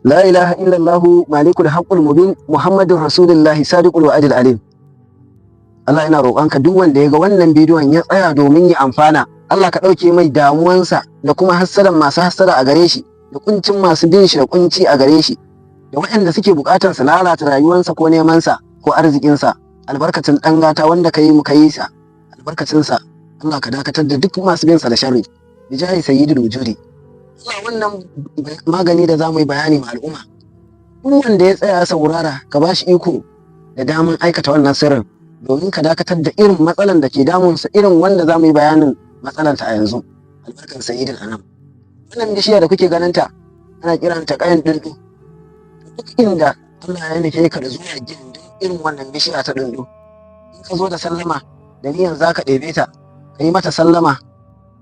la ilaha illallah malikul haqqul mubin muhammadur rasulullahi sadiqul wa'dil alim. Allah ina roƙonka duk wanda ya ga wannan bidiyon ya tsaya domin ya amfana, Allah ka ɗauke mai damuwansa da kuma hassadan masu hassada a gare shi, da kuncin masu bin shi da kunci a gare shi, da waɗanda suke buƙatar su lalata rayuwarsa ko nemansa ko arzikinsa, albarkacin ɗan gata wanda ka yi muka yi sa, albarkacinsa Allah ka dakatar da duk masu bin sa da sharri, bijahi sayyidul wujudi. Wannan magani da za mu yi bayani ma al'umma, duk wanda ya tsaya saurara ka ba shi iko da daman aikata wannan sirrin domin ka dakatar da irin matsalan da ke damunsa, irin wanda za mu yi bayanin matsalanta a yanzu, albarkan sayyidul anam. Wannan bishiya da kuke ganinta ana kiranta ƙayan dindu. Duk inda Allah ya nufe ka da zuwa gindin irin wannan bishiya ta dindu, in ka zo da sallama da niyan za ka ɗebe ta, ka yi mata sallama,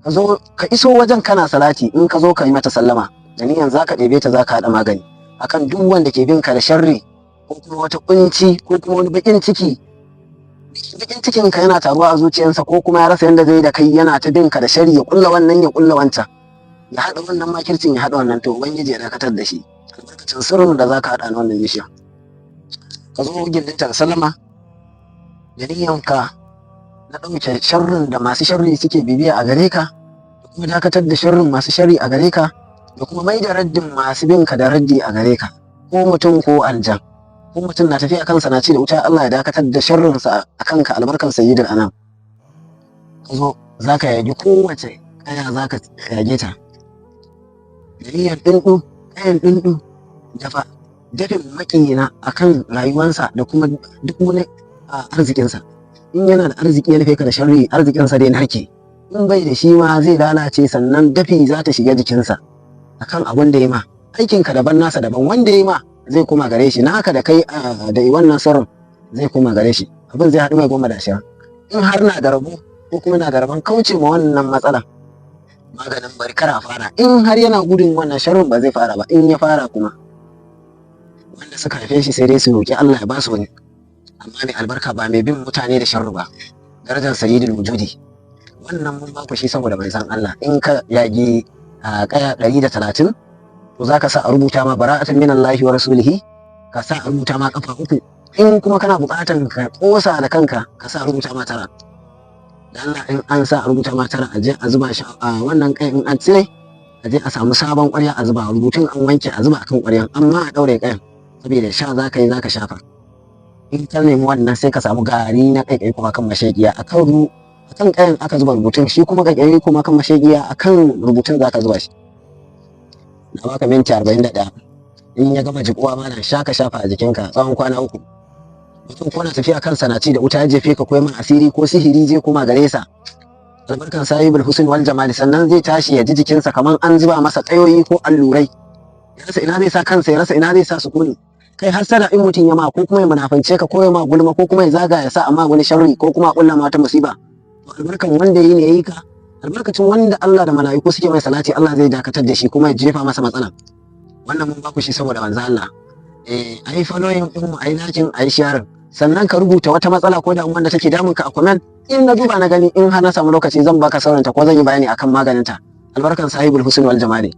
ka zo ka iso wajen kana salati, in ka zo ka yi mata sallama da niyan za ka ɗebe ta, za ka haɗa magani akan duk wanda ke bin ka da sharri ko kuma wata kunci ko kuma wani bakin ciki. Bakin cikin ka yana taruwa a zuciyarsa ko kuma ya rasa yadda zai da kai, yana ta bin ka da sharri, ya kulla wannan ya kulla wancan, ya haɗa wannan makircin ya haɗa wannan, to ubangiji ya dakatar da shi albarkacin sirrin da za ka haɗa na wannan bishiya. Ka zo gindinta da sallama da niyyanka na ɗauke sharrin da masu sharri suke bibiya a gare ka, da kuma dakatar da sharrin masu sharri a gare ka, da kuma mai da raddin masu bin ka da raddi a gare ka, ko mutum ko aljan, ko mutum na tafiya kansa na ci da wuta, Allah ya dakatar da sharrinsa a kanka albarkan sayyidul anam. Ka zo za ka yagi kowace kaya, za ka yage ta da niyyar ɗinɗu, kayan ɗinɗu dafa dafin makiyina a kan rayuwansa da kuma duk wani arzikinsa. In yana da arziki ya nufe ka da sharri, arzikinsa dai narke, in bai da shi ma zai lalace, sannan dafi za ta shiga jikinsa akan abin da ya ma. Aikinka daban, nasa daban, wanda ya ma zai koma gare shi, naka da kai da wannan sirrin zai koma gare shi, abin zai haɗu mai 10. In har na da rabo ko kuma na da rabon kauce ma wannan matsala, maganin bari kara fara. In har yana gudun wannan sharrin ba zai fara ba, in ya fara kuma wanda suka haife shi sai dai su roƙi Allah ya ba su wani, amma mai albarka ba mai bin mutane da sharri ba, darajar sayyidul wujudi. Wannan mun ba ku shi saboda bai san Allah. In ka yagi kaya 130, to za ka sa a rubuta ma bara'atun minallahi wa rasulihi, ka sa a rubuta ma kafa 3. In kuma kana buƙatar ka kosa da kanka, ka sa a rubuta ma 9. da Allah in an sa a rubuta ma 9, a je a zuba shi a wannan kayan, in an cire a je a samu sabon ƙwarya a zuba, rubutun an wanke a zuba akan ƙwaryan, amma a ɗaure kayan saboda sha za ka yi, za ka shafa. In ka nemi wannan sai ka samu gari na ƙaiƙayi kuma kan mashaƙiya akan kayan aka zuba rubutun, shi kuma ƙaiƙayi kuma kan mashaƙiya akan rubutun za ka zuba shi. Na baka minti 41, in ya gama jikuwa malam sha ka shafa a jikinka tsawon kwana 3. Mutum ko na tafiya kansa na ci da wuta ya jefe ka, ko man asiri ko sihiri zai koma gare sa, albarkan sahibul husn wal jamali, sannan zai tashi ya ji jikinsa kaman an zuba masa ƙayoyi ko allurai, ya rasa ina zai sa kansa, ya rasa ina zai sa sukuni. Kai har sada in mutum ya ma, ko kuma ya munafance ka, ko ya ma gulma, ko kuma ya zaga ya sa amma wani sharri, ko kuma kulla ma wata musiba, to albarkan wanda yi ne yayi ka, albarkacin wanda Allah da mala'iku suke mai salati, Allah zai dakatar da shi kuma ya jefa masa matsala. Wannan mun ba ku shi saboda manzo Allah. Ai following din mu, ai lakin, ai sharing, sannan ka rubuta wata matsala ko da wanda take damun ka a comment. In na duba na gani, in har na samu lokaci zan baka sauranta ko zan yi bayani akan maganinta, albarkan sahibul husn wal jamali.